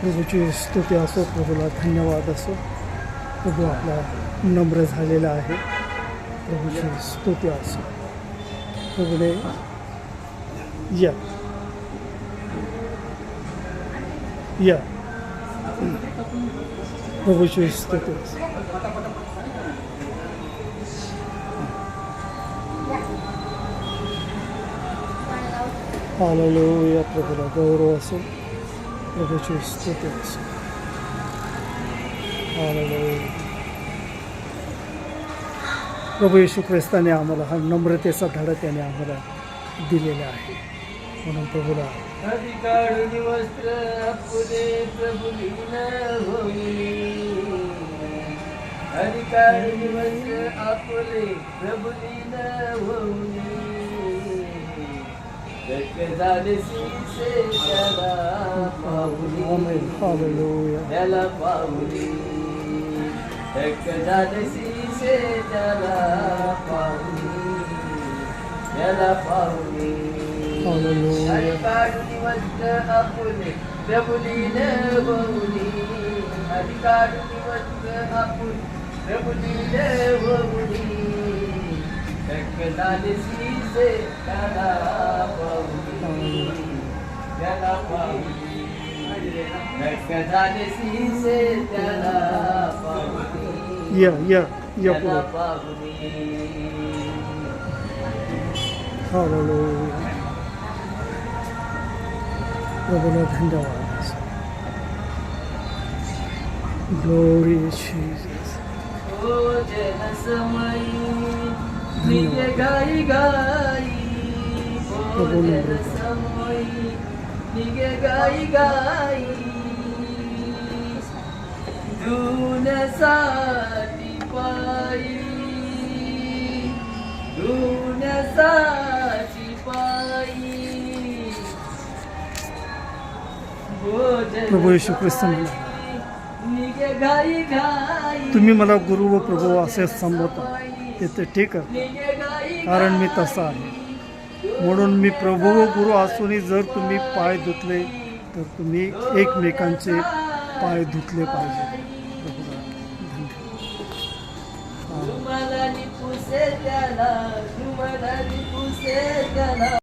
प्रभूची स्तुती असो, प्रभूला धन्यवाद असो. प्रभू आपला नम्र झालेला आहे. प्रभूची स्तुती असो. प्रभूने या या प्रभूची स्तुती असो. हालेलुया. प्रभूला गौरव असो. प्रभूची स्तुती असो. हालेलुया. प्रभू येशू ख्रिस्ताने आम्हाला हा नम्रतेचा धडा त्याने आम्हाला दिलेला आहे. म्हणून प्रभूला अधिकाळी वस्त्र आपले प्रभुलीन होई. अधिकाळी वस्त्र आपले प्रभुलीन होई. शक्य झाले सीसे त्याला पाहुली. हालेलुया. त्याला पाहुली. शक्य झाले सीसे त्याला पाहुली. त्याला पाहुली. हालेलुया. अधिकाळी वस्त्र आपले प्रभुलीन होई. अधिकाळी वस्त्र आपले प्रभुलीन होई. शक्य झाले सीसे त्याला पाहुली. त्याला पाहुली. शक्य झाले सीसे त्याला पाहुली. या या या त्याला पुढे. पाहुली. हालेलुया. प्रभूला धन्यवाद असो. Glory Jesus. जनसमयी निघे गाई गाई. जनसमयी निघे गाई गाई. धुण्यासाठी पायी. धुण्यासाठी पायी. प्रभू येशू ख्रिस्त म्हणा, तुम्ही मला गुरु व प्रभू असे संबोधता. ते ठीक आहे, कारण मी तसा आहे. म्हणून मी प्रभू व गुरु असूनही जर तुम्ही पाय धुतले तर तुम्ही एकमेकांचे पाय धुतले पाहिजे. तुम्हाला